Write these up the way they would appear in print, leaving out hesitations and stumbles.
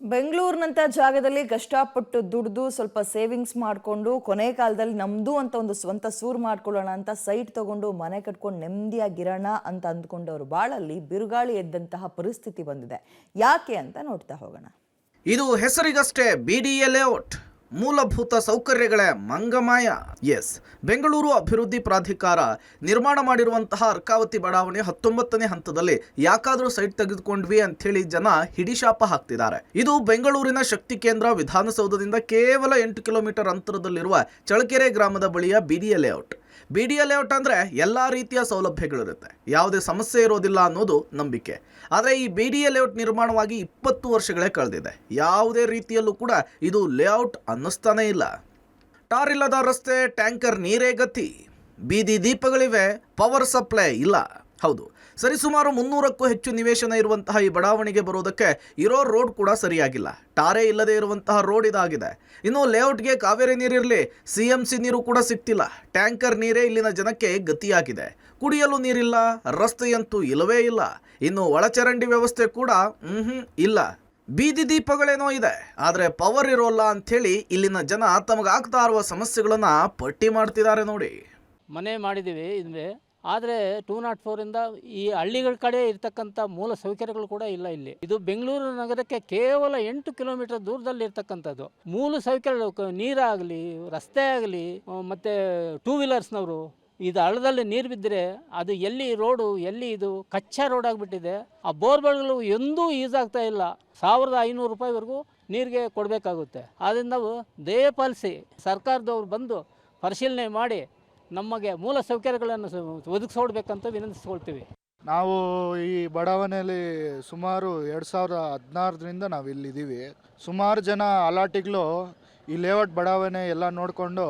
ಬೆಂಗಳೂರಿನಂಥ ಜಾಗದಲ್ಲಿ ಕಷ್ಟಪಟ್ಟು ದುಡಿದು ಸ್ವಲ್ಪ ಸೇವಿಂಗ್ಸ್ ಮಾಡಿಕೊಂಡು ಕೊನೆ ಕಾಲದಲ್ಲಿ ನಮ್ಮದು ಅಂತ ಒಂದು ಸ್ವಂತ ಸೂರು ಮಾಡ್ಕೊಳ್ಳೋಣ ಅಂತ ಸೈಟ್ ತಗೊಂಡು ಮನೆ ಕಟ್ಕೊಂಡು ನೆಮ್ಮದಿಯಾಗಿರೋಣ ಅಂತ ಅಂದ್ಕೊಂಡವರು ಬಾಳಲ್ಲಿ ಬಿರುಗಾಳಿ ಎದ್ದಂತಹ ಪರಿಸ್ಥಿತಿ ಬಂದಿದೆ. ಯಾಕೆ ಅಂತ ನೋಡ್ತಾ ಹೋಗೋಣ. ಇದು ಹೆಸರಿಗಷ್ಟೇ ಬಿಡಿಎ ಲೇಔಟ್. ಮೂಲಭೂತ ಸೌಕರ್ಯಗಳೇ ಮಂಗಮಾಯ. ಎಸ್, ಬೆಂಗಳೂರು ಅಭಿವೃದ್ಧಿ ಪ್ರಾಧಿಕಾರ ನಿರ್ಮಾಣ ಮಾಡಿರುವಂತಹ ಅರ್ಕಾವತಿ ಬಡಾವಣೆ 19ನೇ ಹಂತದಲ್ಲಿ ಯಾಕಾದರೂ ಸೈಟ್ ತೆಗೆದುಕೊಂಡ್ವಿ ಅಂಥೇಳಿ ಜನ ಹಿಡಿಶಾಪ ಹಾಕ್ತಿದ್ದಾರೆ. ಇದು ಬೆಂಗಳೂರಿನ ಶಕ್ತಿ ಕೇಂದ್ರ ವಿಧಾನಸೌಧದಿಂದ ಕೇವಲ 8 ಕಿಲೋಮೀಟರ್ ಅಂತರದಲ್ಲಿರುವ ಚಳ್ಳಕೆರೆ ಗ್ರಾಮದ ಬಳಿಯ ಬಿಡಿಎ ಲೇಔಟ್. ಬಿಡಿಎ ಲೇಔಟ್ ಅಂದರೆ ಎಲ್ಲ ರೀತಿಯ ಸೌಲಭ್ಯಗಳಿರುತ್ತೆ, ಯಾವುದೇ ಸಮಸ್ಯೆ ಇರೋದಿಲ್ಲ ಅನ್ನೋದು ನಂಬಿಕೆ. ಆದರೆ ಈ ಬಿಡಿಎ ಲೇಔಟ್ ನಿರ್ಮಾಣವಾಗಿ 20 ವರ್ಷಗಳೇ ಕಳೆದಿದೆ. ಯಾವುದೇ ರೀತಿಯಲ್ಲೂ ಕೂಡ ಇದು ಲೇಔಟ್ ಅನ್ನಿಸ್ತಾನೇ ಇಲ್ಲ. ಟಾರ್ ಇಲ್ಲದ ರಸ್ತೆ, ಟ್ಯಾಂಕರ್ ನೀರೇ ಗತಿ, ಬೀದಿ ದೀಪಗಳಿವೆ, ಪವರ್ ಸಪ್ಲೈ ಇಲ್ಲ. ಹೌದು, ಸರಿಸುಮಾರು 300ಕ್ಕೂ ಹೆಚ್ಚು ನಿವೇಶನ ಇರುವಂತಹ ಈ ಬಡಾವಣೆಗೆ ಬರೋದಕ್ಕೆ ಇರೋ ರೋಡ್ ಕೂಡ ಸರಿಯಾಗಿಲ್ಲ. ಟಾರೇ ಇಲ್ಲದೆ ಇರುವಂತಹ ರೋಡ್ ಇದಾಗಿದೆ. ಇನ್ನು ಲೇಔಟ್ಗೆ ಕಾವೇರಿ ನೀರಿರಲಿ, CMC ನೀರು ಕೂಡ ಸಿಗ್ತಿಲ್ಲ. ಟ್ಯಾಂಕರ್ ನೀರೇ ಇಲ್ಲಿನ ಜನಕ್ಕೆ ಗತಿಯಾಗಿದೆ. ಕುಡಿಯಲು ನೀರಿಲ್ಲ, ರಸ್ತೆಯಂತೂ ಇಲ್ಲವೇ ಇಲ್ಲ. ಇನ್ನು ಒಳಚರಂಡಿ ವ್ಯವಸ್ಥೆ ಕೂಡ ಇಲ್ಲ. ಬೀದಿ ದೀಪಗಳೇನೋ ಇದೆ, ಆದರೆ ಪವರ್ ಇರೋಲ್ಲ ಅಂಥೇಳಿ ಇಲ್ಲಿನ ಜನ ತಮಗಾಗ್ತಾ ಇರುವ ಸಮಸ್ಯೆಗಳನ್ನು ಪಟ್ಟಿ ಮಾಡ್ತಿದ್ದಾರೆ ನೋಡಿ. ಮನೆ ಮಾಡಿದ್ದೀವಿ ಇದ್ವಿ, ಆದರೆ 204 ಈ ಹಳ್ಳಿಗಳ ಕಡೆ ಇರ್ತಕ್ಕಂಥ ಮೂಲ ಸೌಕರ್ಯಗಳು ಕೂಡ ಇಲ್ಲ ಇಲ್ಲಿ. ಇದು ಬೆಂಗಳೂರು ನಗರಕ್ಕೆ ಕೇವಲ 8 ಕಿಲೋಮೀಟರ್ ದೂರದಲ್ಲಿ ಇರ್ತಕ್ಕಂಥದ್ದು. ಮೂಲ ಸೌಕರ್ಯಗಳು ನೀರಾಗಲಿ, ರಸ್ತೆ ಆಗಲಿ, ಮತ್ತು 2 ವೀಲರ್ಸ್ನವರು ಇದು ಹಳ್ಳದಲ್ಲಿ ನೀರು ಬಿದ್ದರೆ ಅದು ಎಲ್ಲಿ ರೋಡು, ಎಲ್ಲಿ ಇದು ಕಚ್ಚಾ ರೋಡ್ ಆಗಿಬಿಟ್ಟಿದೆ. ಆ ಬೋರ್ವೆಲ್ಗಳು ಎಂದೂ ಯೂಸ್ ಆಗ್ತಾ ಇಲ್ಲ. 1500 ರೂಪಾಯಿವರೆಗೂ ನೀರಿಗೆ ಕೊಡಬೇಕಾಗುತ್ತೆ. ಆದ್ದರಿಂದ ದಯಪಾಲಿಸಿ ಸರ್ಕಾರದವ್ರು ಬಂದು ಪರಿಶೀಲನೆ ಮಾಡಿ ನಮಗೆ ಮೂಲ ಸೌಕರ್ಯಗಳನ್ನು ಒದಗಿಸ್ಕೊಡ್ಬೇಕಂತ ವಿನಂತಿಸ್ಕೊಳ್ತೀವಿ. ನಾವು ಈ ಬಡಾವಣೆಯಲ್ಲಿ ಸುಮಾರು 2016ರಿಂದ ನಾವು ಇಲ್ಲಿದ್ದೀವಿ. ಸುಮಾರು ಜನ ಅಲಾಟಿಗಳು ಈ ಲೇಔಟ್ ಬಡಾವಣೆ ಎಲ್ಲ ನೋಡಿಕೊಂಡು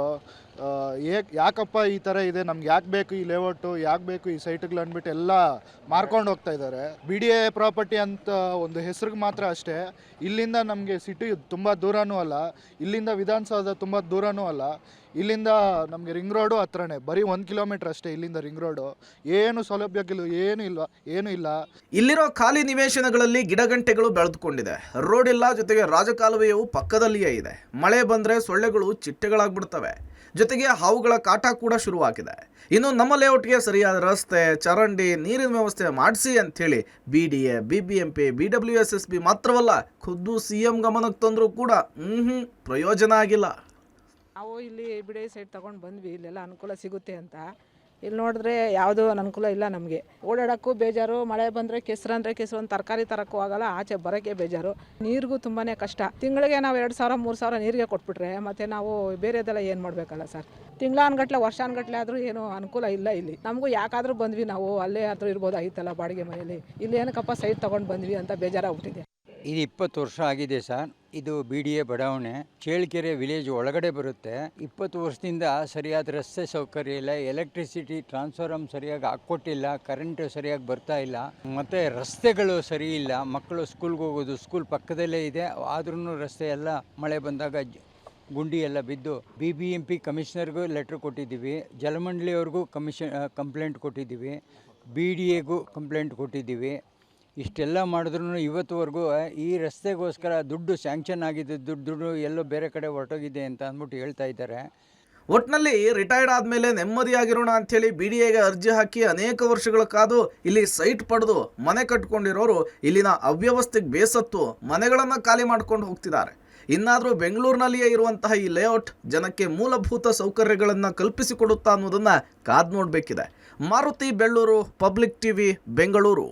ಯಾಕಪ್ಪ ಈ ಥರ ಇದೆ, ನಮ್ಗೆ ಯಾಕೆ ಬೇಕು ಈ ಲೇಔಟು, ಯಾಕೆ ಬೇಕು ಈ ಸೈಟ್ಗಳು ಅಂದ್ಬಿಟ್ಟು ಎಲ್ಲ ಮಾರ್ಕೊಂಡು ಹೋಗ್ತಾ ಇದ್ದಾರೆ. BDA ಪ್ರಾಪರ್ಟಿ ಅಂತ ಒಂದು ಹೆಸ್ರಿಗೆ ಮಾತ್ರ ಅಷ್ಟೇ. ಇಲ್ಲಿಂದ ನಮಗೆ ಸಿಟಿ ತುಂಬ ದೂರನೂ ಅಲ್ಲ, ಇಲ್ಲಿಂದ ವಿಧಾನಸೌಧ ತುಂಬ ದೂರನೂ ಅಲ್ಲ. ಇಲ್ಲಿಂದ ನಮಗೆ ರಿಂಗ್ ರೋಡು ಹತ್ರನೇ, ಬರೀ 1 ಕಿಲೋಮೀಟರ್ ಅಷ್ಟೇ ಇಲ್ಲಿಂದ ರಿಂಗ್ ರೋಡು. ಏನು ಸೌಲಭ್ಯಗಳು ಏನೂ ಇಲ್ಲ. ಇಲ್ಲಿರೋ ಖಾಲಿ ನಿವೇಶನಗಳಲ್ಲಿ ಗಿಡಗಂಟೆಗಳು ಬೆಳೆದುಕೊಂಡಿದೆ. ರೋಡ್ ಇಲ್ಲ, ಜೊತೆಗೆ ರಾಜಕಾಲುವೆಯು ಪಕ್ಕದಲ್ಲಿಯೇ ಇದೆ. ಮಳೆ ಬಂದರೆ ಸೊಳ್ಳೆಗಳು ಚಿಟ್ಟೆಗಳಾಗ್ಬಿಡ್ತವೆ. ಜೊತೆಗೆ ಹಾವುಗಳ ಕಾಟ ಕೂಡ ಶುರುವಾಗಿದೆ. ಇನ್ನು ನಮ್ಮ ಲೇಔಟ್ಗೆ ಸರಿಯಾದ ರಸ್ತೆ, ಚರಂಡಿ, ನೀರಿನ ವ್ಯವಸ್ಥೆ ಮಾಡಿಸಿ ಅಂಥೇಳಿ BDA, BBMP, BWSSB ಮಾತ್ರವಲ್ಲ, ಖುದ್ದು CM ಗಮನಕ್ಕೆ ತಂದರೂ ಕೂಡ ಪ್ರಯೋಜನ ಆಗಿಲ್ಲ. ನಾವು ಇಲ್ಲಿ ಬಿಡಿ ಸೈಟ್ ತೊಗೊಂಡು ಬಂದ್ವಿ, ಇಲ್ಲೆಲ್ಲ ಅನುಕೂಲ ಸಿಗುತ್ತೆ ಅಂತ. ಇಲ್ಲಿ ನೋಡಿದ್ರೆ ಯಾವುದೂ ಅನುಕೂಲ ಇಲ್ಲ ನಮಗೆ. ಓಡಾಡೋಕ್ಕೂ ಬೇಜಾರು, ಮಳೆ ಬಂದರೆ ಕೆಸರು ಒಂದು ತರಕಾರಿ ತರಕ್ಕೂ ಆಗಲ್ಲ, ಆಚೆ ಬರೋಕ್ಕೆ ಬೇಜಾರು. ನೀರಿಗೂ ತುಂಬಾ ಕಷ್ಟ. ತಿಂಗಳಿಗೆ ನಾವು 2000 3000 ನೀರಿಗೆ ಕೊಟ್ಬಿಟ್ರೆ ಮತ್ತೆ ನಾವು ಬೇರೆದೆಲ್ಲ ಏನು ಮಾಡಬೇಕಲ್ಲ ಸರ್. ತಿಂಗಳಾನ್ಗಟ್ಲೆ ವರ್ಷಾನ್ಗಟ್ಲೆ ಆದರೂ ಏನು ಅನುಕೂಲ ಇಲ್ಲ ಇಲ್ಲಿ. ನಮಗೂ ಯಾಕಾದರೂ ಬಂದ್ವಿ, ನಾವು ಅಲ್ಲೇ ಆದರೂ ಇರ್ಬೋದು ಆಯ್ತಲ್ಲ ಬಾಡಿಗೆ ಮನೆಯಲ್ಲಿ. ಇಲ್ಲಿ ಏನಕ್ಕಪ್ಪ ಸೈಟ್ ತೊಗೊಂಡು ಬಂದ್ವಿ ಅಂತ ಬೇಜಾರಾಗ್ಬಿಟ್ಟಿದೆ. ಇದು 20 ವರ್ಷ ಆಗಿದೆ ಸರ್. ಇದು BDA ಬಡಾವಣೆ ಚೇಳ್ಕೆರೆ ವಿಲೇಜ್ ಒಳಗಡೆ ಬರುತ್ತೆ. 20 ವರ್ಷದಿಂದ ಸರಿಯಾದ ರಸ್ತೆ ಸೌಕರ್ಯ ಇಲ್ಲ, ಎಲೆಕ್ಟ್ರಿಸಿಟಿ ಟ್ರಾನ್ಸ್ಫಾರ್ಮ್ ಸರಿಯಾಗಿ ಹಾಕ್ಕೊಟ್ಟಿಲ್ಲ, ಕರೆಂಟ್ ಸರಿಯಾಗಿ ಬರ್ತಾ ಇಲ್ಲ, ಮತ್ತು ರಸ್ತೆಗಳು ಸರಿ ಇಲ್ಲ. ಮಕ್ಕಳು ಸ್ಕೂಲ್ಗೆ ಹೋಗೋದು ಸ್ಕೂಲ್ ಪಕ್ಕದಲ್ಲೇ ಇದೆ, ಆದ್ರೂ ರಸ್ತೆ ಎಲ್ಲ ಮಳೆ ಬಂದಾಗ ಗುಂಡಿ ಎಲ್ಲ ಬಿದ್ದು. BBMP ಕಮಿಷನರ್ಗೂ ಲೆಟ್ರ್ ಕೊಟ್ಟಿದ್ದೀವಿ, ಜಲಮಂಡಳಿಯವ್ರಿಗೂ ಕಂಪ್ಲೇಂಟ್ ಕೊಟ್ಟಿದ್ದೀವಿ, BDAಗೂ ಕಂಪ್ಲೇಂಟ್ ಕೊಟ್ಟಿದ್ದೀವಿ. ಇಷ್ಟೆಲ್ಲ ಮಾಡಿದ್ರೂ ಇವತ್ತುವರೆಗೂ ಈ ರಸ್ತೆಗೋಸ್ಕರ ದುಡ್ಡು ಸ್ಯಾಂಕ್ಷನ್ ಆಗಿದೆ, ದುಡ್ಡು ಎಲ್ಲೋ ಬೇರೆ ಕಡೆ ಹೊರಟೋಗಿದೆ ಅಂತ ಅಂದ್ಬಿಟ್ಟು ಹೇಳ್ತಾ ಇದ್ದಾರೆ. ಒಟ್ಟಿನಲ್ಲಿ ರಿಟೈರ್ಡ್ ಆದಮೇಲೆ ನೆಮ್ಮದಿಯಾಗಿರೋಣ ಅಂಥೇಳಿ BDAಗೆ ಅರ್ಜಿ ಹಾಕಿ ಅನೇಕ ವರ್ಷಗಳ ಕಾದು ಇಲ್ಲಿ ಸೈಟ್ ಪಡೆದು ಮನೆ ಕಟ್ಕೊಂಡಿರೋರು ಇಲ್ಲಿನ ಅವ್ಯವಸ್ಥೆಗೆ ಬೇಸತ್ತು ಮನೆಗಳನ್ನು ಖಾಲಿ ಮಾಡ್ಕೊಂಡು ಹೋಗ್ತಿದ್ದಾರೆ. ಇನ್ನಾದರೂ ಬೆಂಗಳೂರಿನಲ್ಲಿಯೇ ಇರುವಂತಹ ಈ ಲೇಔಟ್ ಜನಕ್ಕೆ ಮೂಲಭೂತ ಸೌಕರ್ಯಗಳನ್ನು ಕಲ್ಪಿಸಿಕೊಡುತ್ತಾ ಅನ್ನೋದನ್ನು ಕಾದು ನೋಡಬೇಕಿದೆ. Maruti Belluru, public TV, Bengaluru.